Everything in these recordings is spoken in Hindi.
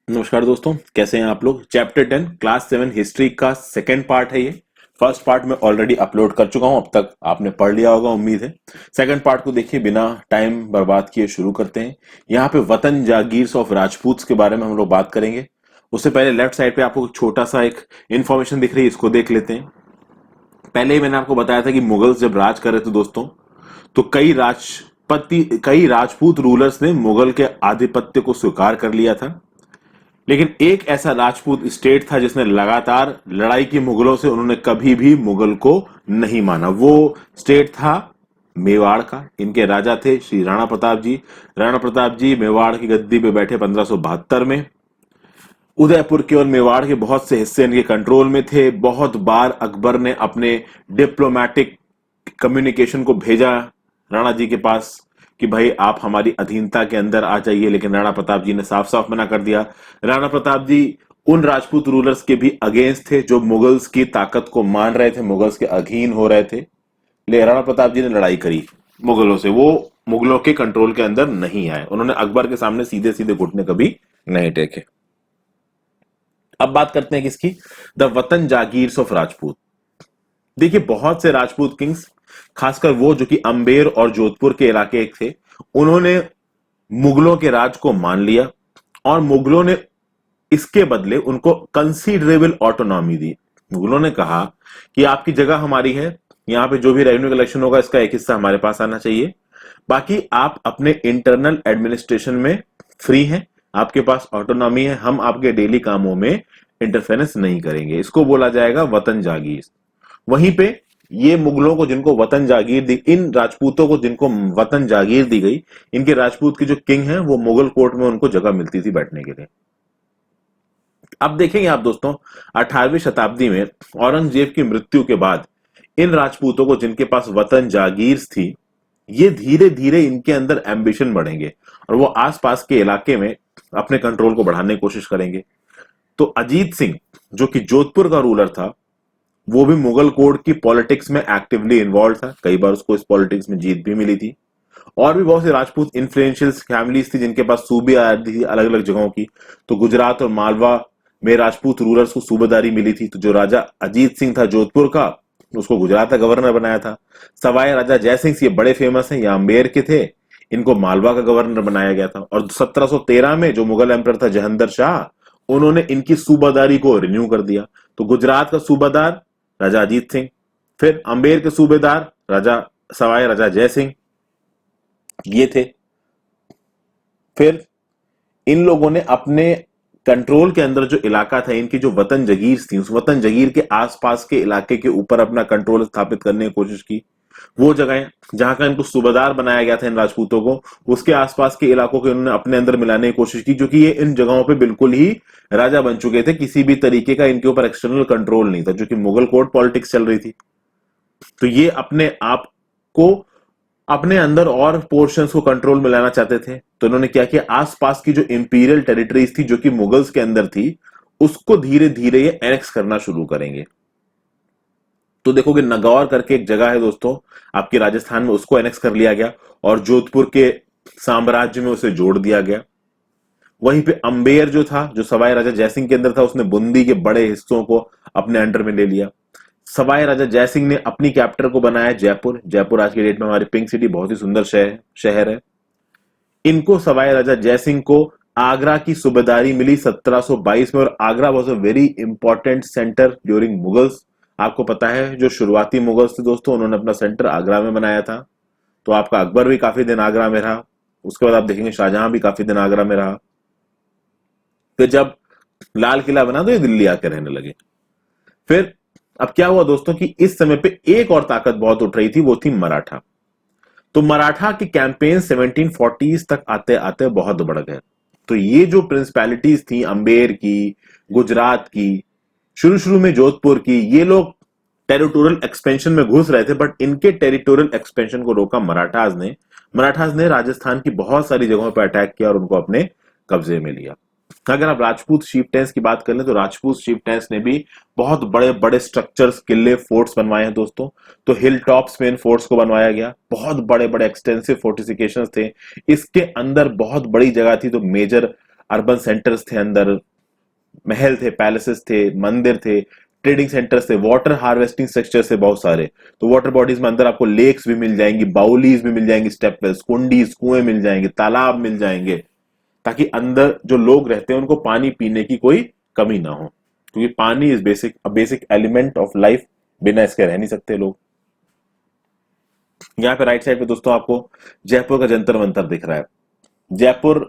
नमस्कार दोस्तों, कैसे हैं आप लोग। चैप्टर 10 क्लास 7 हिस्ट्री का सेकंड पार्ट है ये। फर्स्ट पार्ट में ऑलरेडी अपलोड कर चुका हूं, अब तक आपने पढ़ लिया होगा उम्मीद है। सेकंड पार्ट को देखिए, बिना टाइम बर्बाद किए शुरू करते हैं। यहाँ पे वतन जागीर्स ऑफ राजपूत के बारे में हम लोग बात करेंगे। उससे पहले लेफ्ट साइड पे आपको छोटा सा एक इंफॉर्मेशन दिख रही है, इसको देख लेते हैं। पहले ही मैंने आपको बताया था कि मुगल्स जब राज कर रहे थे दोस्तों, तो कई राजपूत रूलर्स ने मुगल के आधिपत्य को स्वीकार कर लिया था। लेकिन एक ऐसा राजपूत स्टेट था जिसने लगातार लड़ाई की मुगलों से, उन्होंने कभी भी मुगल को नहीं माना। वो स्टेट था मेवाड़ का। इनके राजा थे श्री राणा प्रताप जी। राणा प्रताप जी मेवाड़ की गद्दी पे बैठे 1572 में। उदयपुर के और मेवाड़ के बहुत से हिस्से इनके कंट्रोल में थे। बहुत बार अकबर ने अपने डिप्लोमेटिक कम्युनिकेशन को भेजा राणा जी के पास कि भाई आप हमारी अधीनता के अंदर आ जाइए, लेकिन राणा प्रताप जी ने साफ साफ मना कर दिया। राणा प्रताप जी उन राजपूत रूलर्स के भी अगेंस्ट थे जो मुगल्स की ताकत को मान रहे थे, मुगल्स के अधीन हो रहे थे। ले राणा प्रताप जी ने लड़ाई करी मुगलों से, वो मुगलों के कंट्रोल के अंदर नहीं आए। उन्होंने अकबर के सामने सीधे सीधे घुटने कभी नहीं टेके। अब बात करते हैं किसकी, द वतन जागीर्स ऑफ राजपूत। देखिए, बहुत से राजपूत किंग्स, खासकर वो जो कि अंबेर और जोधपुर के इलाके थे, उन्होंने मुगलों के राज को मान लिया और मुगलों ने इसके बदले उनको कंसीडरेबल ऑटोनॉमी दी। मुगलों ने कहा कि आपकी जगह हमारी है, यहां पे जो भी रेवेन्यू कलेक्शन होगा इसका एक हिस्सा हमारे पास आना चाहिए, बाकी आप अपने इंटरनल एडमिनिस्ट्रेशन में फ्री हैं, आपके पास ऑटोनॉमी है, हम आपके डेली कामों में इंटरफेरेंस नहीं करेंगे। इसको बोला जाएगा वतन जागीर। वहीं पे ये मुगलों को जिनको वतन जागीर दी, इन राजपूतों को जिनको वतन जागीर दी गई, इनके राजपूत की जो किंग हैं वो मुगल कोर्ट में उनको जगह मिलती थी बैठने के लिए। अब देखेंगे आप दोस्तों, 18वीं शताब्दी में औरंगजेब की मृत्यु के बाद इन राजपूतों को जिनके पास वतन जागीर थी, ये धीरे धीरे इनके अंदर एम्बिशन बढ़ेंगे और वो आसपास के इलाके में अपने कंट्रोल को बढ़ाने की कोशिश करेंगे। तो अजीत सिंह जो कि जोधपुर का रूलर था, वो भी मुगल कोर्ट की पॉलिटिक्स में एक्टिवली इन्वॉल्व था। कई बार उसको इस पॉलिटिक्स में जीत भी मिली थी। और भी बहुत से राजपूत इन्फ्लुएंशियल फैमिलीज थी जिनके पास सूबे आती थी अलग अलग जगहों की। तो गुजरात और मालवा में राजपूत रूलर्स को सूबेदारी मिली थी। तो जो राजा अजीत सिंह था जोधपुर का, उसको गुजरात का गवर्नर बनाया था। सवाई राजा जयसिंह, ये बड़े फेमस हैं, ये अम्बेर के थे, इनको मालवा का गवर्नर बनाया गया था। और 1713 में जो मुगल एम्पर था जहंदर शाह, उन्होंने इनकी सूबादारी को रिन्यू कर दिया। तो गुजरात का सूबादार राजा अजीत सिंह, फिर अम्बेर के सूबेदार राजा सवाई राजा जयसिंह, ये थे। फिर इन लोगों ने अपने कंट्रोल के अंदर जो इलाका था, इनकी जो वतन जगीर थी, उस वतन जगीर के आसपास के इलाके के ऊपर अपना कंट्रोल स्थापित करने की कोशिश की। वो जगह जहां का इनको सूबेदार बनाया गया था इन राजपूतों को, उसके आसपास के इलाकों को इन्होंने अपने अंदर मिलाने की कोशिश की, क्योंकि ये इन जगहों पे बिल्कुल ही राजा बन चुके थे। किसी भी तरीके का इनके ऊपर एक्सटर्नल कंट्रोल नहीं था, जो कि मुगल कोर्ट पॉलिटिक्स चल रही थी। तो ये अपने आप को अपने अंदर और पोर्शंस को कंट्रोल में लाना चाहते थे। तो इन्होंने क्या किया, आसपास की जो इंपीरियल टेरिटरीज थी जो कि मुगल्स के अंदर थी, उसको धीरे धीरे ये एनेक्स करना शुरू करेंगे। तो देखोगे नगौर करके एक जगह है दोस्तों आपके राजस्थान में, उसको एनेक्स कर लिया गया और जोधपुर के साम्राज्य में उसे जोड़ दिया गया। वहीं पे अंबेर जो था, जो सवाई राजा जयसिंह के अंदर था, उसने बूंदी के बड़े हिस्सों को अपने अंडर में ले लिया। सवाई राजा जयसिंह ने अपनी कैपिटल को बनाया जयपुर। जयपुर आज की डेट में हमारी पिंक सिटी, बहुत ही सुंदर शहर है। इनको सवाई राजा जयसिंह को आगरा की सूबेदारी मिली 1722 में, और Agra was a very important centre during Mughals. आपको पता है जो शुरुआती मुगल्स थे दोस्तों, उन्होंने अपना सेंटर आगरा में बनाया था। तो आपका अकबर भी काफी दिन आगरा में रहा, उसके बाद आप देखेंगे शाहजहां भी काफी दिन आगरा में रहा। फिर जब लाल किला बना तो ये दिल्ली आकर रहने लगे। फिर अब क्या हुआ दोस्तों कि इस समय पे एक और ताकत बहुत उठ रही थी, वो थी मराठा। तो मराठा की कैंपेन 1740s तक आते आते बहुत बढ़ गए। तो ये जो प्रिंसिपैलिटीज थी अंबेर की, गुजरात की, शुरू शुरू में जोधपुर की, ये लोग टेरिटोरियल एक्सपेंशन में घुस रहे थे, बट इनके टेरिटोरियल एक्सपेंशन को रोका मराठाज ने राजस्थान की बहुत सारी जगहों पर अटैक किया और उनको अपने कब्जे में लिया। अगर आप राजपूत शिफ्टेंस की बात कर लें तो राजपूत शिफ्टेंस ने भी बहुत बड़े बड़े स्ट्रक्चर्स, किले, फोर्ट्स बनवाए हैं दोस्तों। तो हिल टॉप्स में इन फोर्ट्स को बनवाया गया, बहुत बड़े बड़े एक्सटेंसिव फोर्टिफिकेशंस थे। इसके अंदर बहुत बड़ी जगह थी, तो मेजर अर्बन सेंटर्स थे, अंदर महल थे, पैलेसेस थे, मंदिर थे, ट्रेडिंग सेंटर्स थे, वाटर हार्वेस्टिंग सेक्टर्स थे बहुत सारे। तो वाटर बॉडीज में अंदर आपको लेक्स भी मिल जाएंगी, बाउलीज भी मिल जाएंगी, स्टेप वेल्स, कुंडीज, कुएं मिल जाएंगे, तालाब मिल जाएंगे, ताकि अंदर जो लोग रहते हैं उनको पानी पीने की कोई कमी ना हो, क्योंकि पानी is basic element of life, बिना इसके रह नहीं सकते लोग। यहाँ पे राइट साइड पे दोस्तों आपको जयपुर का जंतर मंतर दिख रहा है। जयपुर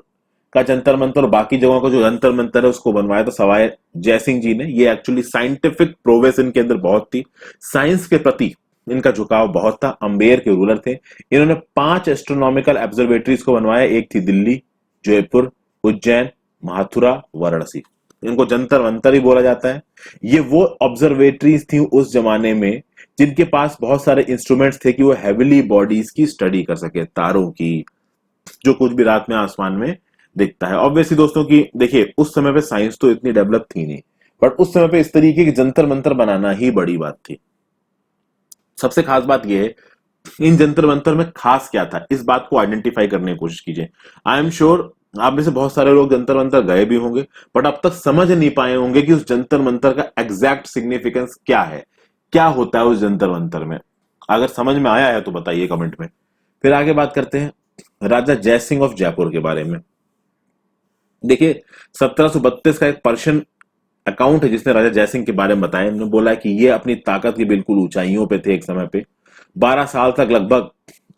का जंतर मंतर और बाकी जगहों का जो जंतर मंतर है उसको बनवाया तो सवाई जयसिंह जी ने। ये एक्चुअली साइंटिफिक प्रोग्रेस इनके अंदर बहुत थी, साइंस के प्रति इनका झुकाव बहुत था। अंबेर के रूलर थे। इन्होंने 5 एस्ट्रोनॉमिकल ऑब्जर्वेटरीज को बनवाया। एक थी दिल्ली, जयपुर, उज्जैन, मथुरा, वाराणसी। इनको जंतर मंतर ही बोला जाता है। ये वो ऑब्जर्वेटरीज थी उस जमाने में जिनके पास बहुत सारे इंस्ट्रूमेंट्स थे कि वो हेविली बॉडीज की स्टडी कर सके, तारों की, जो कुछ भी रात में आसमान में दिखता है। ऑब्वियसली दोस्तों की देखिए उस समय पे साइंस तो इतनी डेवलप थी नहीं, बट उस समय पे इस तरीके की जंतर मंतर बनाना ही बड़ी बात थी। सबसे खास बात यह है इन जंतर मंतर में खास क्या था, इस बात को आइडेंटिफाई करने की कोशिश कीजिए। आई एम श्योर आप में से बहुत सारे लोग जंतर मंतर गए भी होंगे, बट अब तक समझ नहीं पाए होंगे कि उस जंतर मंतर का एग्जैक्ट सिग्निफिकेंस क्या है, क्या होता है उस जंतर मंतर में। अगर समझ में आया है तो बताइए कमेंट में। फिर आगे बात करते हैं राजा जयसिंह ऑफ जयपुर के बारे में। देखिए 1732 का एक पर्शियन अकाउंट है जिसने राजा जयसिंह के बारे में बताया। इन्होंने बोला कि ये अपनी ताकत की बिल्कुल ऊंचाइयों पे थे एक समय पे। 12 साल तक लगभग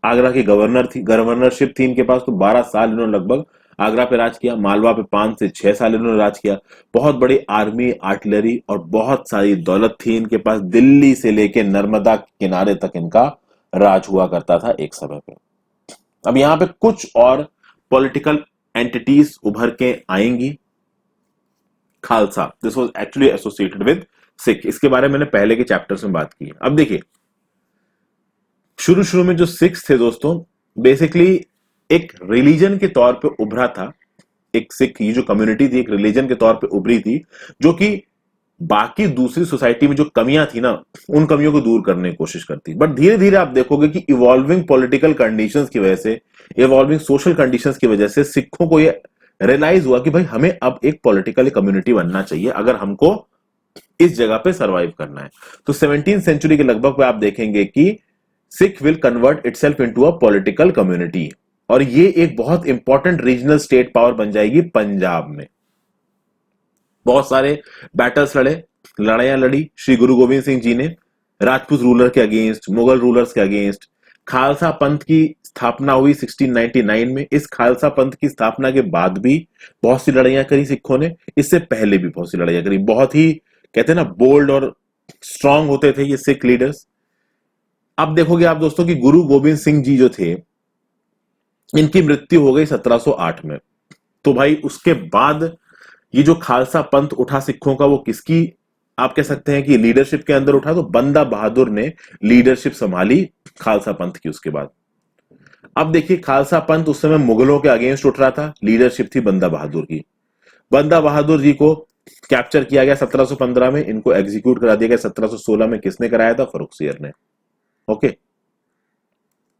आगरा की गवर्नरशिप थी इनके पास। तो 12 साल इन्होंने लगभग आगरा पे राज किया। मालवा पे 5 से 6 साल इन्होंने राज किया। बहुत बड़ी आर्मी, आर्टिलरी और बहुत सारी दौलत थी इनके पास। दिल्ली से लेके नर्मदा किनारे तक इनका राज हुआ करता था एक समय पे। अब यहां पे कुछ और पॉलिटिकल एंटिटीज उभर के आएंगी। Khalsa, this was actually associated with Sikh. इसके बारे में मैंने पहले के चैप्टर्स में बात की है। अब देखिए शुरू में जो सिख्स थे दोस्तों, बेसिकली एक रिलीजन के तौर पे उभरा था। एक सिख ये जो कम्युनिटी थी एक रिलीजन के तौर पे उभरी थी, जो कि बाकी दूसरी सोसाइटी में जो कमियां थी ना उन कमियों को दूर करने की कोशिश करती। बट धीरे धीरे आप देखोगे कि इवॉल्विंग पॉलिटिकल कंडीशंस की वजह से, इवॉल्विंग सोशल कंडीशंस की वजह से सिखों को ये रियलाइज हुआ कि भाई हमें अब एक पॉलिटिकल कम्युनिटी बनना चाहिए अगर हमको इस जगह पे सरवाइव करना है। तो 17th सेंचुरी के लगभग पे आप देखेंगे कि Sikh will convert itself into a political community, और ये एक बहुत इंपॉर्टेंट रीजनल स्टेट पावर बन जाएगी पंजाब में। बहुत सारे बैटल्स लड़ाइयां लड़ी श्री गुरु गोविंद सिंह जी ने राजपूत रूलर के अगेंस्ट, मुगल रूलर्स के अगेंस्ट। खालसा पंथ की स्थापना हुई 1699 में। इस खालसा पंथ की स्थापना के बाद भी बहुत सी लड़ाइयां करी सिखों ने। इससे पहले भी बहुत सी लड़ाइयां करी। बहुत ही कहते हैं ना बोल्ड और स्ट्रांग होते थे ये सिख लीडर्स। अब देखोगे आप दोस्तों कि गुरु गोविंद सिंह जी जो थे इनकी मृत्यु हो गई 1708 में। तो भाई उसके बाद ये जो खालसा पंथ उठा सिखों का वो किसकी आप कह सकते हैं कि लीडरशिप के अंदर उठा, तो बंदा बहादुर ने लीडरशिप संभाली खालसा पंथ की उसके बाद। अब देखिए खालसा पंथ उस समय मुगलों के अगेंस्ट उठ रहा था, लीडरशिप थी बंदा बहादुर की। बंदा बहादुर जी को कैप्चर किया गया 1715 में, इनको एग्जीक्यूट करा दिया गया 1716 में। किसने कराया था? फर्रुखसियर ने। ओके,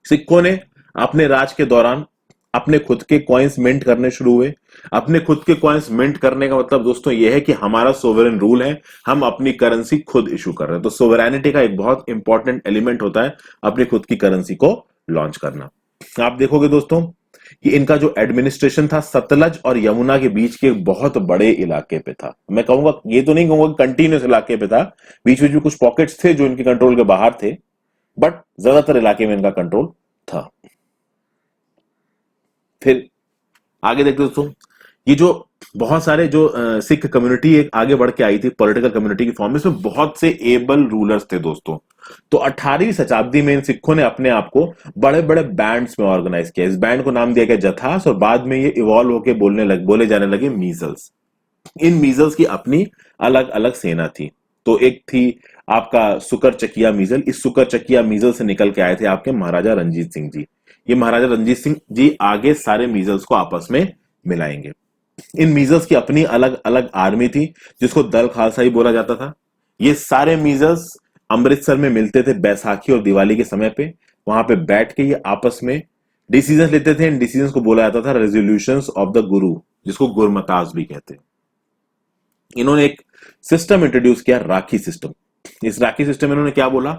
सिखों ने अपने राज के दौरान अपने खुद के कॉइन्स मिंट करने शुरू हुए। अपने खुद के कॉइन्स मिंट करने का मतलब दोस्तों यह है कि हमारा सोवरेन रूल है, हम अपनी करेंसी खुद इशू कर रहे हैं। तो सोवरेनिटी का एक बहुत इंपॉर्टेंट एलिमेंट होता है अपनी खुद की करेंसी को लॉन्च करना। आप देखोगे दोस्तों कि इनका जो एडमिनिस्ट्रेशन था सतलज और यमुना के बीच के एक बहुत बड़े इलाके पे था। मैं कहूंगा, ये तो नहीं कहूंगा कंटिन्यूस इलाके पे था, बीच बीच में कुछ पॉकेट्स थे जो इनके कंट्रोल के बाहर थे, बट ज्यादातर इलाके में इनका कंट्रोल था। फिर आगे देखते दोस्तों, ये जो बहुत सारे जो सिख कम्युनिटी एक आगे बढ़ के आई थी पॉलिटिकल कम्युनिटी की फॉर्म में, इसमें बहुत से एबल रूलर्स थे दोस्तों। तो 18वीं शताब्दी में इन सिखों ने अपने आप को बड़े बड़े बैंड्स में ऑर्गेनाइज किया। इस बैंड को नाम दिया गया जथास, और बाद में ये इवॉल्व होकर बोले जाने लगे मीजल्स। इन मीजल्स की अपनी अलग अलग सेना थी। तो एक थी आपका सुकर चकिया मीजल। इस सुकर चकिया मीजल से निकल के आए थे आपके महाराजा रंजीत सिंह जी। ये महाराजा रंजीत सिंह जी आगे सारे मीजल्स को आपस में मिलाएंगे। इन मीजल्स की अपनी अलग अलग आर्मी थी जिसको दल खालसा ही बोला जाता था। ये सारे मीजल्स अमृतसर में मिलते थे बैसाखी और दिवाली के समय पे। वहां पे बैठ के ये आपस में डिसीजंस लेते थे। इन डिसीजंस को बोला जाता था रेजोल्यूशंस ऑफ द गुरु। जिसको गुरमताज भी कहते हैं। इन्होंने एक सिस्टम इंट्रोड्यूस किया, राखी सिस्टम। इस राखी सिस्टम में इन्होंने क्या बोला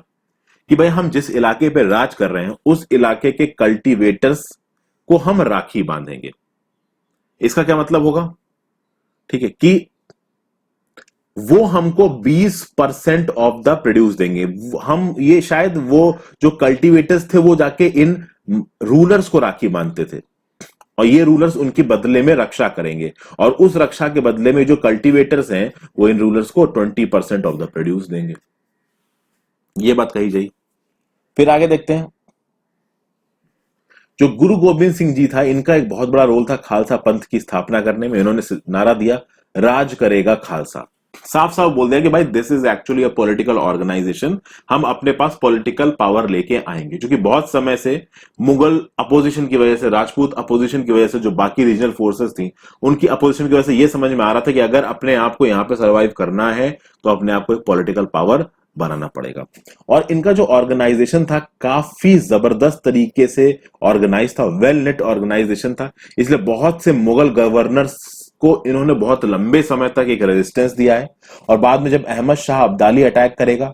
कि भाई हम जिस इलाके पे राज कर रहे हैं उस इलाके के कल्टीवेटर्स को हम राखी बांधेंगे। इसका क्या मतलब होगा, ठीक है, कि वो हमको 20% ऑफ द प्रोड्यूस देंगे। हम ये शायद वो जो कल्टीवेटर्स थे वो जाके इन रूलर्स को राखी बांधते थे और ये रूलर्स उनके बदले में रक्षा करेंगे, और उस रक्षा के बदले में जो कल्टीवेटर्स हैं वो इन रूलर्स को 20% ऑफ द प्रोड्यूस देंगे। ये बात कही गई। फिर आगे देखते हैं, जो गुरु गोविंद सिंह जी था, इनका एक बहुत बड़ा रोल था खालसा पंथ की स्थापना करने में। इन्होंने नारा दिया, राज करेगा खालसा। साफ साफ बोल दिया कि भाई this is actually a political organisation, हम अपने पास पॉलिटिकल पावर लेके आएंगे। क्योंकि बहुत समय से मुगल अपोजिशन की वजह से, राजपूत अपोजिशन की वजह से, जो बाकी रीजनल फोर्सेस थी उनकी अपोजिशन की वजह से, यह समझ में आ रहा था कि अगर अपने आप को यहां पे सर्वाइव करना है तो अपने आप को एक पॉलिटिकल पावर बनाना पड़ेगा। और इनका जो ऑर्गेनाइजेशन था काफी जबरदस्त तरीके से ऑर्गेनाइज था, वेल नेट ऑर्गेनाइजेशन था। इसलिए बहुत से मुगल गवर्नर्स को इन्होंने बहुत लंबे समय तक एक रेजिस्टेंस दिया है। और बाद में जब अहमद शाह अब्दाली अटैक करेगा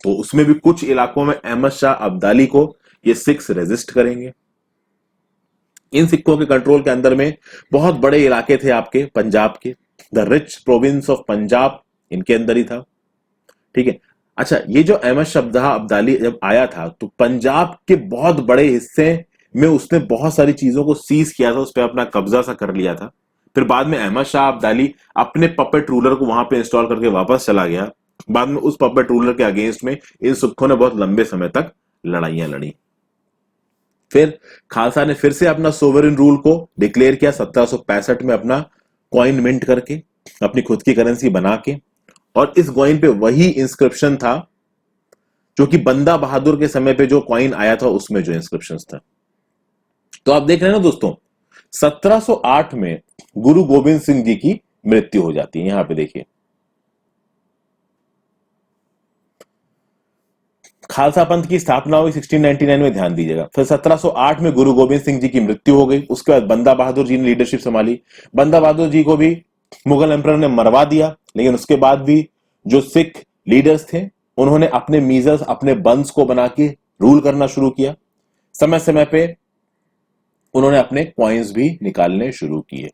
तो उसमें भी कुछ इलाकों में अहमद शाह अब्दाली को ये सिख्स रेजिस्ट करेंगे। इन सिखों के कंट्रोल के अंदर में बहुत बड़े इलाके थे आपके पंजाब के, the rich province of Punjab इनके अंदर ही था, ठीक है। अच्छा, ये जो अहमद शाह अब्दाली जब आया था तो पंजाब के बहुत बड़े हिस्से में उसने बहुत सारी चीजों को सीज किया था, उस पर अपना कब्जा सा कर लिया था। फिर बाद में अहमद शाह अब्दाली अपने पपेट रूलर को वहां पे इंस्टॉल करके वापस चला गया। बाद में उस पपेट रूलर के अगेंस्ट में इन सिखों ने बहुत लंबे समय तक लड़ाइयां लड़ी। फिर खालसा ने फिर से अपना सोवरेन रूल को डिक्लेयर किया 1765 में, अपना कॉइन मिंट करके, अपनी खुद की करेंसी बना के। और इस कॉइन पे वही इंस्क्रिप्शन था जो कि बंदा बहादुर के समय पे जो कॉइन आया था उसमें जो इंस्क्रिप्शन था। तो आप देख रहे हैं ना दोस्तों, 1708 में गुरु गोविंद सिंह जी की मृत्यु हो जाती है। यहां पे देखिए, खालसा पंथ की स्थापना हुई 1699 में, ध्यान दीजिएगा। फिर 1708 में गुरु गोविंद सिंह जी की मृत्यु हो गई। उसके बाद बंदा बहादुर जी ने लीडरशिप संभाली। बंदा बहादुर जी को भी मुगल एम्परर ने मरवा दिया, लेकिन उसके बाद भी जो सिख लीडर्स थे उन्होंने अपने मीजर्स, अपने बंस को बना के रूल करना शुरू किया। समय समय पे उन्होंने अपने कॉइन्स भी निकालने शुरू किए।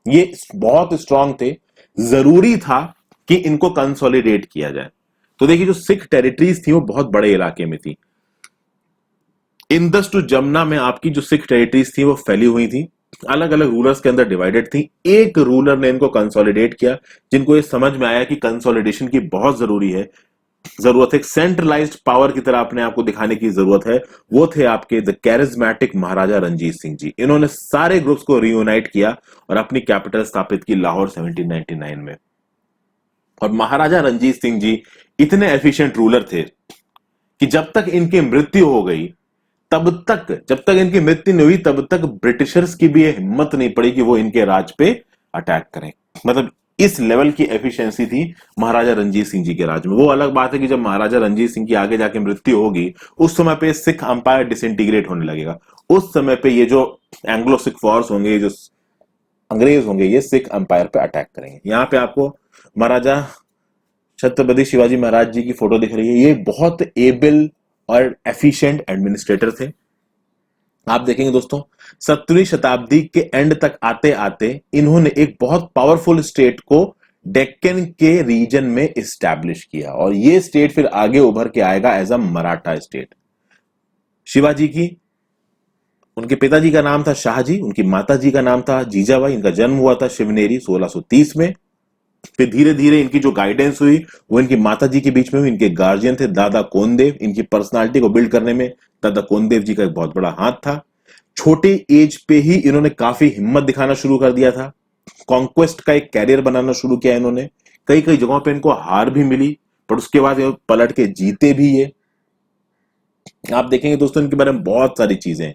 ये बहुत स्ट्रांग थे, जरूरी था कि इनको कंसोलिडेट किया जाए। तो देखिए, जो सिख टेरिटरीज थी वो बहुत बड़े इलाके में थी। इंदस टू जमुना में आपकी जो सिख टेरिटरीज थी वो फैली हुई थी, अलग अलग रूलर्स के अंदर डिवाइडेड थी। एक रूलर ने इनको कंसोलिडेट किया, जिनको ये समझ में आया कि कंसोलिडेशन की बहुत जरूरत है, सेंट्रलाइज्ड पावर की तरह अपने आप को दिखाने की जरूरत है। वो थे आपके द कैरिज्मेटिक महाराजा रंजीत सिंह जी। इन्होंने सारे ग्रुप्स को रियूनाइट किया और अपनी कैपिटल स्थापित की लाहौर 1799 में। और महाराजा रंजीत सिंह जी इतने एफिशिएंट रूलर थे कि जब तक इनकी मृत्यु हो गई जब तक इनकी मृत्यु नहीं हुई तब तक ब्रिटिशर्स की भी यह हिम्मत नहीं पड़ी कि वो इनके राज पे अटैक करें। मतलब इस लेवल की एफिशिएंसी थी महाराजा रंजीत सिंह जी के राज में। वो अलग बात है कि जब महाराजा रंजीत सिंह की आगे जाके मृत्यु होगी उस समय पे सिख अंपायर डिसइंटीग्रेट होने लगेगा। उस समय पे ये जो एंग्लो सिख वॉर्स होंगे, जो अंग्रेज होंगे, ये सिख अंपायर पे अटैक करेंगे। यहां पे आपको महाराजा छत्रपति शिवाजी महाराज जी की फोटो दिख रही है। ये बहुत एबल और एफिशिएंट एडमिनिस्ट्रेटर थे। आप देखेंगे दोस्तों, 17वीं शताब्दी के एंड तक आते आते इन्होंने एक बहुत पावरफुल स्टेट को डेक्कन के रीजन में इस्टेब्लिश किया, और ये स्टेट फिर आगे उभर के आएगा as a Maratha state. Shivaji की, उनके पिताजी का नाम था शाहजी, उनकी माताजी का नाम था जीजाबाई। इनका जन्म हुआ था शिवनेरी 1630 में। फिर धीरे धीरे इनकी जो गाइडेंस हुई वो इनकी माताजी के बीच में हुई। इनके गार्जियन थे दादा कोनदेव। इनकी पर्सनालिटी को बिल्ड करने में दादा कोनदेव जी का एक बहुत बड़ा हाथ था। छोटे एज पे ही इन्होंने काफी हिम्मत दिखाना शुरू कर दिया था। कॉन्क्वेस्ट का एक कैरियर बनाना शुरू किया इन्होंने। कई कई जगहों पे इनको हार भी मिली, पर उसके बाद पलट के जीते भी ये। आप देखेंगे दोस्तों, इनके बारे में बहुत सारी चीजें,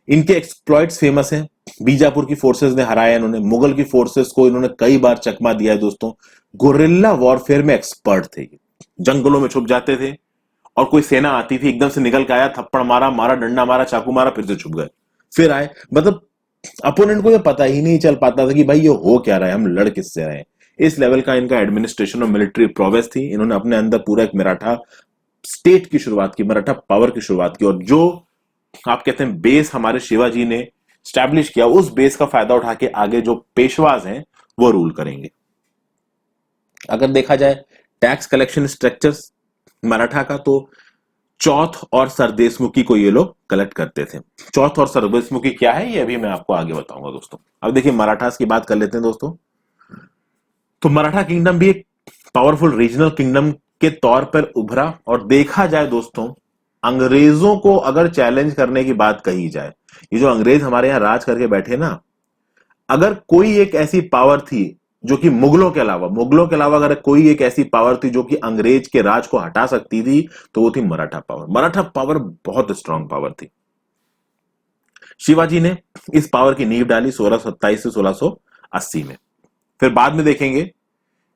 इनके एक्सप्लॉइट्स फेमस हैं। बीजापुर की फोर्सेस ने हराया इन्होंने, मुगल की फोर्सेस को इन्होंने कई बार चकमा दिया है दोस्तों। गुरिल्ला वॉरफेयर में एक्सपर्ट थे। जंगलों में छुप जाते थे और कोई सेना आती थी, एकदम से निकल के आया, थप्पड़ मारा, डंडा मारा, चाकू मारा, फिर से छुप गए, फिर आए। मतलब अपोनेंट को ये पता ही नहीं चल पाता था कि भाई ये हो क्या रहा है, हम लड़ किससे रहे हैं। इस लेवल का इनका एडमिनिस्ट्रेशन और मिलिट्री प्रोवेस थी। इन्होंने अपने अंदर पूरा एक मराठा स्टेट की शुरुआत की, मराठा पावर की शुरुआत की, और जो आप कहते हैं बेस हमारे शिवाजी ने स्टैब्लिश किया, उस बेस का फायदा उठा के आगे जो पेशवाज हैं वो रूल करेंगे। अगर देखा जाए टैक्स कलेक्शन स्ट्रक्चर्स मराठा का, तो चौथ और सरदेशमुखी को ये लोग कलेक्ट करते थे। चौथ और सरदेशमुखी क्या है ये अभी मैं आपको आगे बताऊंगा दोस्तों। अब देखिए मराठास की बात कर लेते हैं दोस्तों। तो मराठा किंगडम भी एक पावरफुल रीजनल किंगडम के तौर पर उभरा, और देखा जाए दोस्तों अंग्रेजों को अगर चैलेंज करने की बात कही जाए, ये जो अंग्रेज हमारे यहां राज करके बैठे ना, अगर कोई एक ऐसी पावर थी जो कि मुगलों के अलावा अगर कोई एक ऐसी पावर थी जो कि अंग्रेज के राज को हटा सकती थी, तो वो थी मराठा पावर। मराठा पावर बहुत स्ट्रांग पावर थी। शिवाजी ने इस पावर की नींव डाली 1627 से 1680 में। फिर बाद में देखेंगे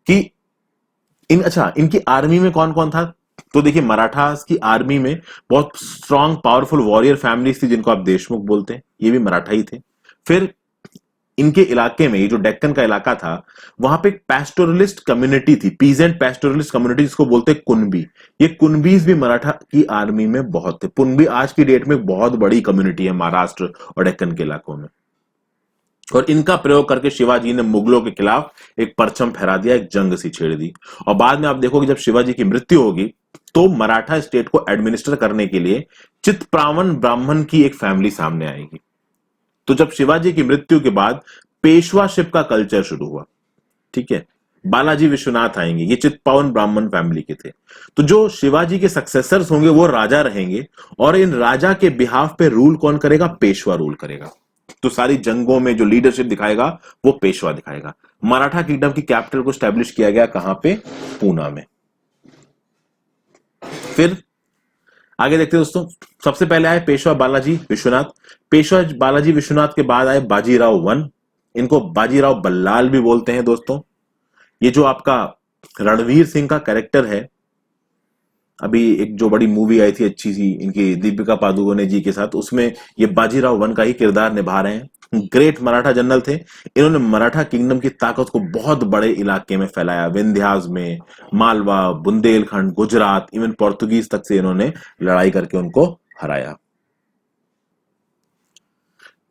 कि इनकी आर्मी में कौन कौन था। तो देखिए मराठास की आर्मी में बहुत स्ट्रांग पावरफुल वॉरियर फैमिलीज थी जिनको आप देशमुख बोलते हैं, ये भी मराठा ही थे। फिर इनके इलाके में, ये जो डेक्कन का इलाका था, वहां पे एक पैस्टोरलिस्ट कम्युनिटी थी, पीजेंट पैस्टोरलिस्ट कम्युनिटी, जिसको बोलते हैं कुनबी। ये कुनबीज भी मराठा की आर्मी में बहुत थे। कुनबी आज की डेट में बहुत बड़ी कम्युनिटी है महाराष्ट्र और डेक्कन के इलाकों में, और इनका प्रयोग करके शिवाजी ने मुगलों के खिलाफ एक परचम फहरा दिया, एक जंग सी छेड़ दी। और बाद में आप देखोगे जब शिवाजी की मृत्यु होगी तो मराठा स्टेट को एडमिनिस्टर करने के लिए चित्पावन ब्राह्मण की एक फैमिली सामने आएगी। तो जब शिवाजी की मृत्यु के बाद पेशवाशिप का कल्चर शुरू हुआ, ठीक है, बालाजी विश्वनाथ आएंगे, ये चित्पावन ब्राह्मण फैमिली के थे। तो जो शिवाजी के सक्सेसर्स होंगे वो राजा रहेंगे, और इन राजा के बिहाफ पे रूल कौन करेगा? पेशवा रूल करेगा। तो सारी जंगों में जो लीडरशिप दिखाएगा वो पेशवा दिखाएगा। मराठा किंगडम की कैपिटल को स्टैब्लिश किया गया कहां पे? पूना में। फिर आगे देखते हैं दोस्तों। सबसे पहले आए पेशवा बालाजी विश्वनाथ। पेशवा बालाजी विश्वनाथ के बाद आए बाजीराव वन, इनको बाजीराव बल्लाल भी बोलते हैं दोस्तों। ये जो आपका रणवीर सिंह का कैरेक्टर है, अभी एक जो बड़ी मूवी आई थी अच्छी सी इनकी दीपिका पादुकोणे जी के साथ, उसमें ये बाजीराव वन का ही किरदार निभा रहे हैं। ग्रेट मराठा जनरल थे। इन्होंने मराठा किंगडम की ताकत को बहुत बड़े इलाके में फैलाया, विंध्यास में, मालवा, बुंदेलखंड, गुजरात, इवन पोर्तुगीज तक से इन्होंने लड़ाई करके उनको हराया।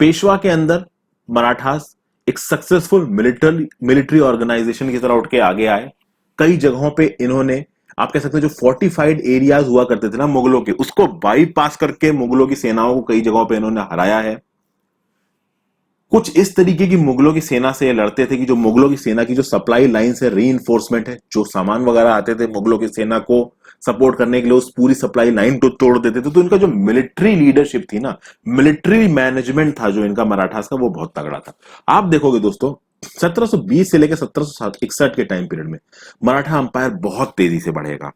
पेशवा के अंदर मराठास एक सक्सेसफुल मिलिट्री ऑर्गेनाइजेशन की तरह उठ के आगे आए। कई जगहों पे इन्होंने, आप कह सकते हैं जो फोर्टिफाइड एरियाज हुआ करते थे ना मुगलों के, उसको बाईपास करके मुगलों की सेनाओं को कई जगहों पे इन्होंने हराया है। कुछ इस तरीके की मुगलों की सेना से लड़ते थे कि जो मुगलों की सेना की जो सप्लाई लाइन से रीइंफोर्समेंट है, जो सामान वगैरह आते थे मुगलों की सेना को सपोर्ट करने के लिए, उस पूरी सप्लाई लाइन को तोड़ देते थे। तो इनका जो मिलिट्री लीडरशिप थी ना, मिलिट्री मैनेजमेंट था जो इनका मराठास का, वो बहुत तगड़ा था। आप देखोगे दोस्तों 1720 से लेकर 1761 के टाइम पीरियड में मराठा अंपायर बहुत तेजी से बढ़ेगा,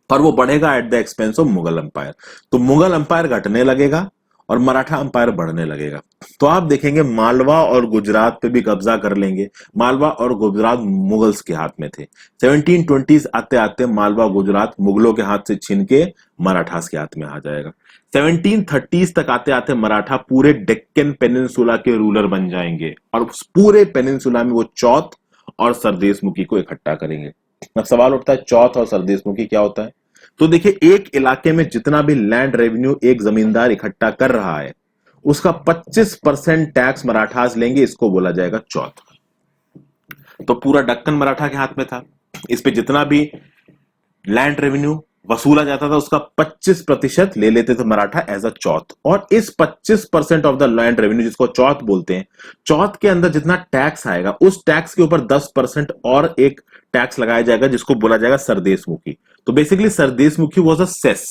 और वो बढ़ेगा at the expense of Mughal umpire. तो मुगल अंपायर घटने लगेगा और मराठा अंपायर बढ़ने लगेगा। तो आप देखेंगे मालवा और गुजरात पे भी कब्जा कर लेंगे। मालवा और गुजरात मुगल्स के हाथ में थे। 1720s आते आते मालवा गुजरात मुगलों के हाथ से छीन के मराठास के हाथ में आ जाएगा। 1730s तक आते आते मराठा पूरे डेक्कन पेनिनसुला के रूलर बन जाएंगे, और उस पूरे पेनिनसुला में वो चौथ और सरदेशमुखी को इकट्ठा करेंगे। अब सवाल उठता है चौथ और सरदेशमुखी क्या होता है? तो देखिए एक इलाके में जितना भी लैंड रेवेन्यू एक जमींदार इकट्ठा कर रहा है, उसका 25% टैक्स मराठास लेंगे, इसको बोला जाएगा चौथ। तो पूरा दक्कन मराठा के हाथ में था। इस पे जितना भी लैंड रेवेन्यू वसूला जाता था उसका 25% ले लेते थे मराठा एज अ चौथ। और इस 25% ऑफ द लैंड रेवेन्यू, जिसको चौथ बोलते हैं, चौथ के अंदर जितना टैक्स आएगा उस टैक्स के ऊपर 10% और एक टैक्स लगाया जाएगा जिसको बोला जाएगा सरदेशमुखी। तो basically Sardeshmukhi was a cess.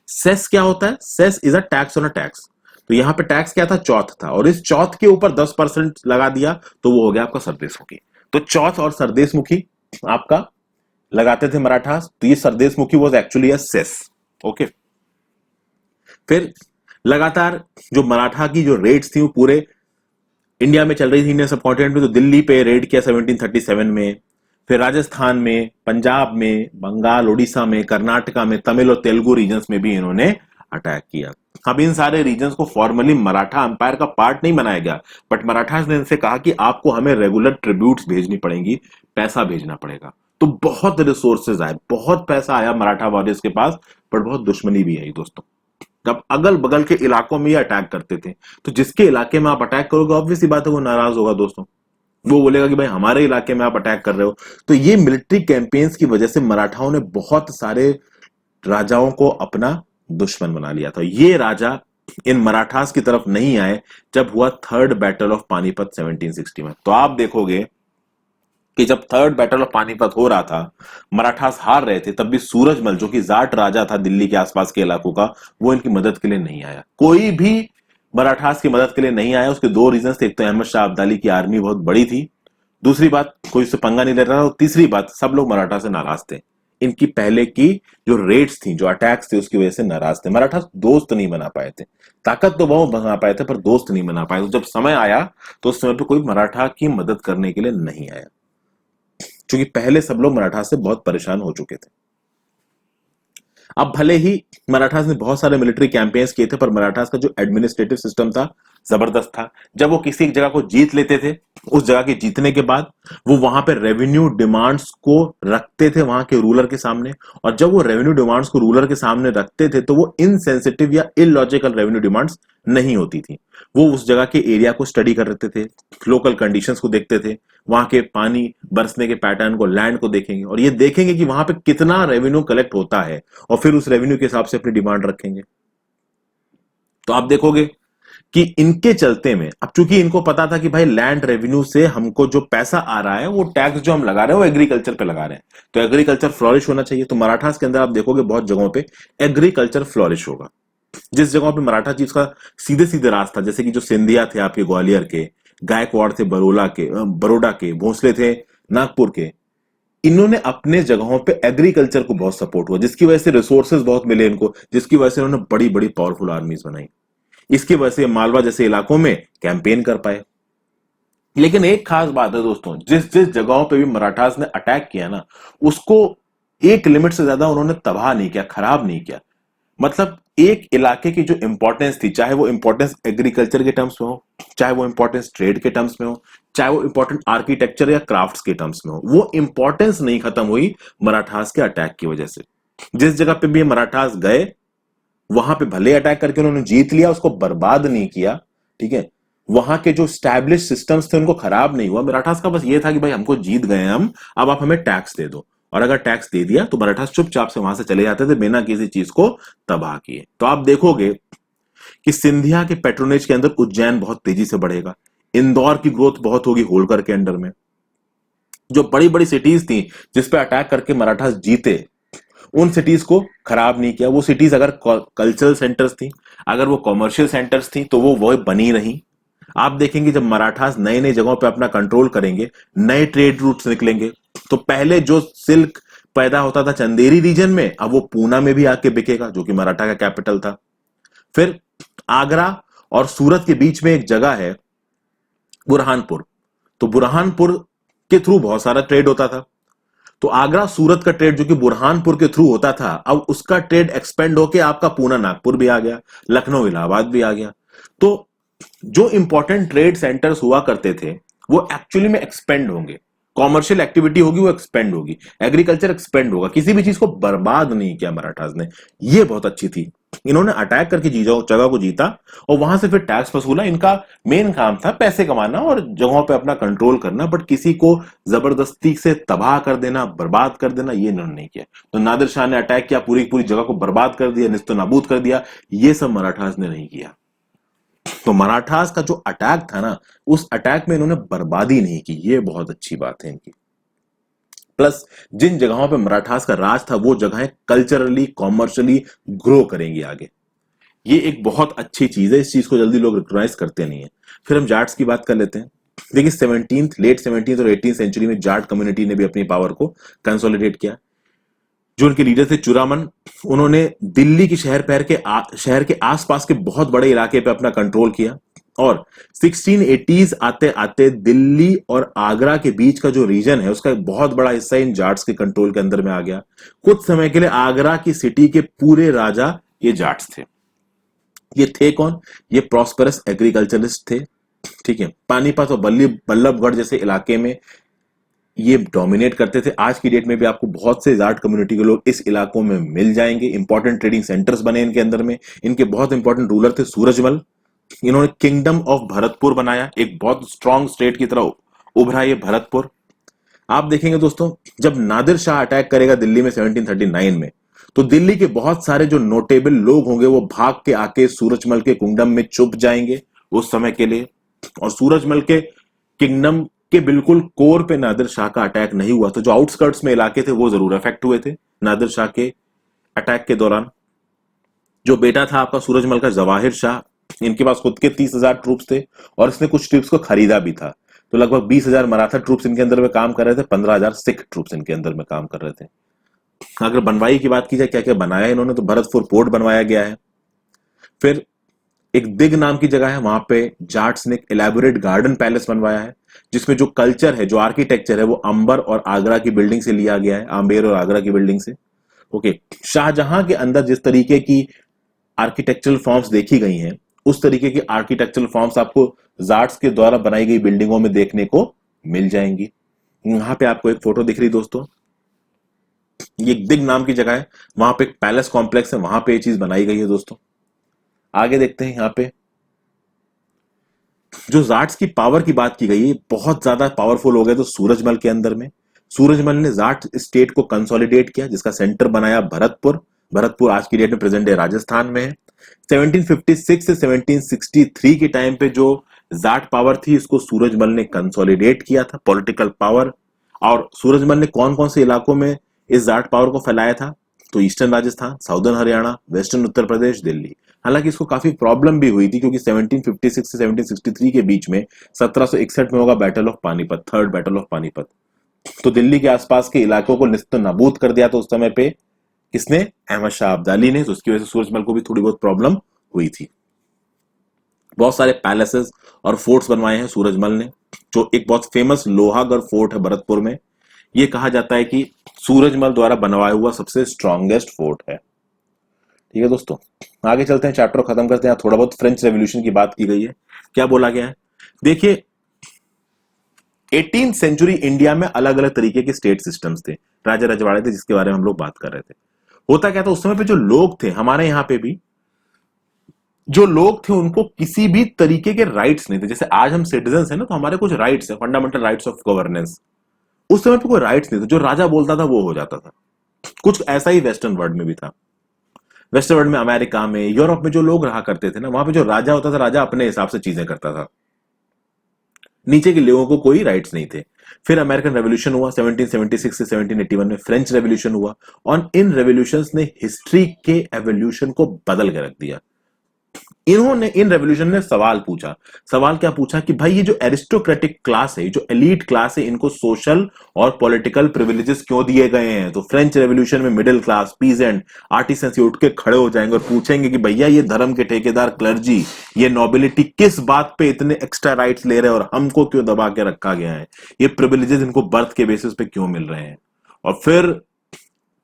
Cess क्या होता है? Cess is a tax on a tax. तो यहां पे टैक्स क्या था? चौथ था, और इस चौथ के ऊपर 10% लगा दिया तो वो हो गया आपका सरदेशमुखी। तो चौथ और सरदेशमुखी आपका लगाते थे मराठास। तो ये Sardeshmukhi was actually a cess. Okay. फिर लगातार जो मराठा की जो रेड्स थी वो पूरे इंडिया में चल रही थी, इंडियन सब कॉन्टिनेंट में। तो दिल्ली पे रेड किया 1737 में, फिर राजस्थान में, पंजाब में, बंगाल, उड़ीसा में, कर्नाटका में, तमिल और तेलुगु रीजन्स में भी इन्होंने अटैक किया। अब इन सारे रीजन्स को फॉर्मली मराठा अंपायर का पार्ट नहीं बनाया गया, बट मराठास ने इनसे कहा कि आपको हमें रेगुलर ट्रिब्यूट्स भेजनी पड़ेंगी, पैसा भेजना पड़ेगा। तो बहुत रिसोर्सेज आए, बहुत पैसा आया मराठा वॉरियर्स के पास, पर बहुत दुश्मनी भी आई दोस्तों। जब अगल बगल के इलाकों में ये अटैक करते थे, तो जिसके इलाके में आप अटैक करोगे ऑब्वियसली बात है वो नाराज होगा दोस्तों, वो बोलेगा कि भाई हमारे इलाके में आप अटैक कर रहे हो। तो ये मिलिट्री कैंपेन्स की वजह से मराठाओं ने बहुत सारे राजाओं को अपना दुश्मन बना लिया था। ये राजा इन मराठास की तरफ नहीं आए जब हुआ थर्ड बैटल ऑफ पानीपत 1760 में। तो आप देखोगे कि जब थर्ड बैटल ऑफ पानीपत हो रहा था, मराठास हार रहे थे, तब भी सूरजमल जो कि जाट राजा था दिल्ली के आसपास के इलाकों का, वो इनकी मदद के लिए नहीं आया। कोई भी मराठास की मदद के लिए नहीं आया। उसके दो रीजन थे, एक तो अहमद शाह अब्दाली की आर्मी बहुत बड़ी थी, दूसरी बात कोई उससे पंगा नहीं ले रहा था, और तीसरी बात सब लोग मराठा से नाराज थे। इनकी पहले की जो रेड्स थी, जो अटैक्स थे, उसकी वजह से नाराज थे। मराठा दोस्त नहीं बना पाए थे, ताकत तो बहुत बना पाए थे पर दोस्त नहीं बना पाए। तो जब समय आया तो उस समय पे कोई मराठा की मदद करने के लिए नहीं आया, क्योंकि पहले सब लोग मराठा से बहुत परेशान हो चुके थे। अब भले ही मराठास ने बहुत सारे मिलिट्री कैंपेन्स किए थे, पर मराठास का जो एडमिनिस्ट्रेटिव सिस्टम था जबरदस्त था। जब वो किसी एक जगह को जीत लेते थे, उस जगह के जीतने के बाद वो वहां पे रेवेन्यू डिमांड्स को रखते थे वहां के रूलर के सामने, और जब वो रेवेन्यू डिमांड्स को रूलर के सामने रखते थे तो वो इनसेंसिटिव या इलॉजिकल रेवेन्यू डिमांड्स नहीं होती थी। वो उस जगह के एरिया को स्टडी कर रहे थे, लोकल कंडीशंस को देखते थे, वहां के पानी बरसने के पैटर्न को, लैंड को देखेंगे, और ये देखेंगे कि वहां पे कितना रेवेन्यू कलेक्ट होता है, और फिर उस रेवेन्यू के हिसाब से अपनी डिमांड रखेंगे। तो आप देखोगे कि इनके चलते में, अब चूंकि इनको पता था कि भाई लैंड रेवेन्यू से हमको जो पैसा आ रहा है, वो टैक्स जो हम लगा रहे हैं वो एग्रीकल्चर पे लगा रहे हैं, तो एग्रीकल्चर फ्लोरिश होना चाहिए। तो मराठास के अंदर आप देखोगे बहुत जगहों पे एग्रीकल्चर फ्लोरिश होगा। जिस जगहों पे मराठा चीज का सीधे सीधे रास्ता, जैसे कि जो सिंधिया थे आपके ग्वालियर के, गायकवाड़ थे बरोड़ा के, भोसले थे नागपुर के, इन्होंने अपने जगहों पे एग्रीकल्चर को बहुत सपोर्ट हुआ, जिसकी वजह से रिसोर्सेज बहुत मिले इनको, जिसकी वजह से इन्होंने बड़ी बड़ी पावरफुल आर्मीज बनाई। इसकी वजह से मालवा जैसे इलाकों में कैंपेन कर पाए। लेकिन एक खास बात है दोस्तों, जिस जिस जगहों पे भी मराठास ने अटैक किया ना, उसको एक लिमिट से ज्यादा उन्होंने तबाह नहीं किया, खराब नहीं किया। मतलब एक इलाके की जो इंपॉर्टेंस थी, चाहे वो इंपॉर्टेंस एग्रीकल्चर के टर्म्स में हो, चाहे वो इंपॉर्टेंस ट्रेड के टर्म्स में हो, चाहे वो इंपॉर्टेंट आर्किटेक्चर या क्राफ्ट्स के टर्म्स में हो, वो इंपॉर्टेंस नहीं खत्म हुई मराठास के अटैक की वजह से। जिस जगह पे भी मराठास गए, वहां पे भले अटैक करके उन्होंने जीत लिया, उसको बर्बाद नहीं किया, ठीक है। वहां के जो स्टैब्लिश सिस्टम्स थे उनको खराब नहीं हुआ। मराठास का बस ये था कि भाई हमको जीत गए हम, अब आप हमें टैक्स दे दो, और अगर टैक्स दे दिया तो मराठास चुपचाप से वहां से चले जाते थे बिना किसी चीज को तबाह किए। तो आप देखोगे कि सिंधिया के पेट्रोनेज के अंदर उज्जैन बहुत तेजी से बढ़ेगा, इंदौर की ग्रोथ बहुत होगी होलकर के अंडर में। जो बड़ी बड़ी सिटीज थी जिस पे अटैक करके मराठास जीते, उन सिटीज को खराब नहीं किया। वो सिटीज अगर कल्चरल सेंटर्स थी, अगर वो कॉमर्शियल सेंटर्स थी, तो वो बनी रही। आप देखेंगे जब मराठास नए नए जगहों पे अपना कंट्रोल करेंगे, नए ट्रेड रूट्स निकलेंगे, तो पहले जो सिल्क पैदा होता था चंदेरी रीजन में, अब वो पूना में भी आके बिकेगा, जो कि मराठा का कैपिटल था। फिर आगरा और सूरत के बीच में एक जगह है बुरहानपुर, तो बुरहानपुर के थ्रू बहुत सारा ट्रेड होता था। तो आगरा सूरत का ट्रेड जो कि बुरहानपुर के थ्रू होता था, अब उसका ट्रेड एक्सपेंड होके आपका पूना नागपुर भी आ गया, लखनऊ इलाहाबाद भी आ गया। तो जो इंपॉर्टेंट ट्रेड सेंटर्स हुआ करते थे वो एक्चुअली में एक्सपेंड होंगे, कॉमर्शियल एक्टिविटी होगी वो एक्सपेंड होगी, एग्रीकल्चर एक्सपेंड होगा। किसी भी चीज को बर्बाद नहीं किया मराठास ने, ये बहुत अच्छी थी। इन्होंने अटैक करके जगह को जीता और वहां से फिर टैक्स वसूला। इनका मेन काम था पैसे कमाना और जगहों पे अपना कंट्रोल करना, बट किसी को जबरदस्ती से तबाह कर देना, बर्बाद कर देना, ये इन्होंने नहीं किया। तो नादिर शाह ने अटैक किया, पूरी पूरी जगह को बर्बाद कर दिया, निस्तो नाबूद कर दिया, ये सब मराठास ने नहीं किया। तो मराठास का जो अटैक था ना, उस अटैक में इन्होंने बर्बादी नहीं की, ये बहुत अच्छी बात है इनकी। प्लस जिन जगहों पे मराठास का राज था वो जगहें कल्चरली कॉमर्शियली ग्रो करेंगी आगे, ये एक बहुत अच्छी चीज है। इस चीज को जल्दी लोग रिकॉग्नाइज करते नहीं है। फिर हम जाट्स की बात कर लेते हैं। देखिए लेट 17th और 18th सेंचुरी में जाट कम्युनिटी ने भी अपनी पावर को कंसोलिडेट किया। जो उनके लीडर थे चुरामन, उन्होंने दिल्ली की शहर के आसपास के बहुत बड़े इलाके पे अपना कंट्रोल किया, और 1680s आते आते दिल्ली और आगरा के बीच का जो रीजन है उसका एक बहुत बड़ा हिस्सा इन जाट्स के कंट्रोल के अंदर में आ गया। कुछ समय के लिए आगरा की सिटी के पूरे राजा ये जाट्स थे। ये थे कौन? ये प्रॉस्पेरस एग्रीकल्चरिस्ट थे, ठीक है। पानीपत और बल्लभगढ़ जैसे इलाके में ये डोमिनेट करते थे। आज की डेट में भी आपको बहुत से जाट कम्युनिटी के लोग इस इलाकों में मिल जाएंगे। इंपॉर्टेंट ट्रेडिंग सेंटर्स बने इनके अंदर में। इनके बहुत इंपॉर्टेंट रूलर थे सूरजमल। इन्होंने किंगडम ऑफ भरतपुर बनाया, एक बहुत स्ट्रॉन्ग स्टेट की तरह उभरा ये भरतपुर। आप देखेंगे दोस्तों, जब नादिर शाह अटैक करेगा दिल्ली में 1739 में, तो दिल्ली के बहुत सारे जो नोटेबल लोग होंगे वो भाग के आके सूरजमल के किंगडम में छुप जाएंगे उस समय के लिए। और सूरजमल के किंगडम के बिल्कुल कोर पे नादिर शाह का अटैक नहीं हुआ, तो जो आउटस्कर्ट्स में इलाके थे वो जरूर अफेक्ट हुए थे नादिर शाह के अटैक के दौरान। जो बेटा था आपका सूरजमल का, जवाहिर शाह, इनके पास खुद के 30,000 ट्रूप्स थे और इसने कुछ ट्रूप्स को खरीदा भी था। तो लगभग 20,000 मराठा ट्रूप्स इनके अंदर में काम कर रहे थे, 15,000 सिख ट्रूप्स इनके अंदर में काम कर रहे थे। अगर बनवाई की बात की जाए क्या क्या बनाया इन्होंने, तो भरतपुर फोर्ट बनवाया गया है। फिर एक दिग नाम की जगह है, वहां पे जाट्स ने एक इलेबोरेट गार्डन पैलेस बनवाया है, जिसमें जो कल्चर है, जो आर्किटेक्चर है, वो अंबर और आगरा की बिल्डिंग से लिया गया है, आम्बेर और आगरा की बिल्डिंग से। ओके, शाहजहां के अंदर जिस तरीके की आर्किटेक्चरल फॉर्म्स देखी गई हैं, उस तरीके की आर्किटेक्चरल फॉर्म्स आपको जाट्स के द्वारा बनाई गई बिल्डिंगों में देखने को मिल जाएंगी। यहां पे आपको एक फोटो दिख रही दोस्तों, ये दिग नाम की जगह है, वहां पे एक पैलेस कॉम्प्लेक्स है, वहां पे ये चीज बनाई गई है दोस्तों। आगे देखते हैं, यहाँ पे जो जाट्स की पावर की बात की गई है, बहुत ज्यादा पावरफुल हो गए तो सूरजमल के अंदर में। सूरजमल ने जाट स्टेट को कंसोलिडेट किया, जिसका सेंटर बनाया भरतपुर। भरतपुर आज की डेट में प्रेजेंट डे राजस्थान में है। 1756 से 1763 के टाइम पे जो जाट पावर थी, इसको सूरजमल ने कंसोलिडेट किया था, पॉलिटिकल पावर। और सूरजमल ने कौन कौन से इलाकों में इस जाट पावर को फैलाया था? तो eastern Rajasthan, southern Haryana, western Uttar Pradesh, Delhi. हालांकि इसको काफी प्रॉब्लम भी हुई थी, क्योंकि 1756 से 1763 के बीच में 1761 में होगा battle of Panipat, third battle of Panipat. तो दिल्ली के आसपास के इलाकों को निस्त नाबूद कर दिया था उस समय पे किसने? अहमद शाह अब्दाली ने। तो उसकी वजह से सूरजमल को भी थोड़ी बहुत प्रॉब्लम हुई थी। बहुत सारे पैलेसेस और फोर्ट्स बनवाए हैं सूरजमल ने। जो एक बहुत फेमस लोहागढ़ फोर्ट है भरतपुर में, यह कहा जाता है कि सूरजमल द्वारा बनवाया हुआ सबसे स्ट्रॉन्गेस्ट फोर्ट है। ठीक है दोस्तों, आगे चलते हैं, चैप्टर खत्म करते हैं। थोड़ा बहुत फ्रेंच रेवोल्यूशन की बात की गई है, क्या बोला गया है देखिए। 18th सेंचुरी इंडिया में अलग अलग तरीके के स्टेट सिस्टम्स थे, राजा रजवाड़े थे, जिसके बारे में हम लोग बात कर रहे थे। होता क्या था उस समय पे, जो लोग थे हमारे यहाँ पे भी, जो लोग थे उनको किसी भी तरीके के राइट्स नहीं थे। जैसे आज हम सिटीजन हैं ना, तो हमारे कुछ राइट्स है, फंडामेंटल राइट्स ऑफ गवर्नेंस। उस समय पे कोई राइट्स नहीं थे, जो राजा बोलता था वो हो जाता था। कुछ ऐसा ही वेस्टर्न वर्ल्ड में भी था। वेस्टर्न वर्ल्ड में, अमेरिका में, यूरोप में जो लोग रहा करते थे ना, वहां पे जो राजा होता था, राजा अपने हिसाब से चीजें करता था, नीचे के लोगों को कोई राइट्स नहीं थे। फिर अमेरिकन रेवोल्यूशन हुआ 1776 से 1781 में, फ्रेंच रेवोल्यूशन हुआ, और इन रेवोल्यूशंस ने हिस्ट्री के एवोल्यूशन को बदल के रख दिया। इन्होंने, इन रेवोल्यूशन ने सवाल पूछा। सवाल क्या पूछा कि भाई ये जो एरिस्टोक्रेटिक क्लास है, जो एलीट क्लास है, इनको सोशल और पॉलिटिकल प्रिविलेजेस क्यों दिए गए हैं? तो फ्रेंच रेवोल्यूशन में मिडिल क्लास, पीजेंट, आर्टिसंस उठ के खड़े हो जाएंगे और पूछेंगे कि भैया ये धर्म के ठेकेदार, क्लर्जी, ये नोबिलिटी किस बात पे इतने एक्स्ट्रा राइट्स ले रहे हैं और हमको क्यों दबा के रखा गया है? ये प्रिविलेजेस इनको बर्थ के बेसिस पे क्यों मिल रहे हैं? और फिर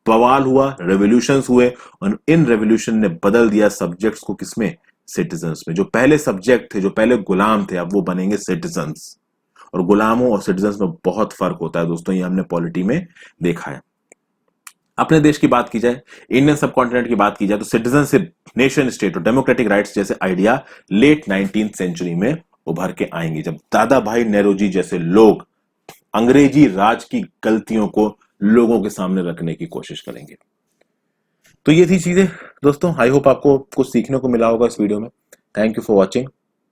बवाल हुआ, रेवोल्यूशंस हुए, और इन रेवोल्यूशन ने बदल दिया सब्जेक्ट्स को, किसमें? सिटीजन्स में। जो पहले सब्जेक्ट थे, जो पहले गुलाम थे, अब वो बनेंगे सिटीजन्स। और गुलामों और सिटीजन्स में बहुत फर्क होता है दोस्तों, ये हमने पॉलिटी में देखा है। अपने देश की बात की जाए, इंडियन सब कॉन्टिनेंट की बात की जाए, तो सिटीजनशिप, नेशन स्टेट और डेमोक्रेटिक राइट्स जैसे आइडिया लेट 19th सेंचुरी में उभर के आएंगे, जब दादा भाई नेहरू जैसे लोग अंग्रेजी राज की गलतियों को लोगों के सामने रखने की कोशिश करेंगे। तो ये थी चीजें दोस्तों। आई होप आपको कुछ सीखने को मिला होगा इस वीडियो में। Thank you for watching.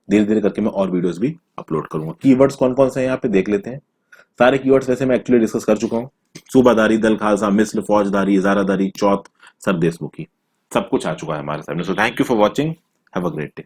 धीरे धीरे करके मैं और वीडियोस भी अपलोड करूंगा। कीवर्ड्स कौन कौन से हैं यहाँ पे देख लेते हैं। सारे कीवर्ड्स वैसे मैं एक्चुअली डिस्कस कर चुका हूँ। सूबादारी, दल खालसा, मिस्र, फौजदारी, इजारादारी, चौथ, सरदेशमुखी, सब कुछ आ चुका है हमारे सामने। So thank you for watching, have a great day.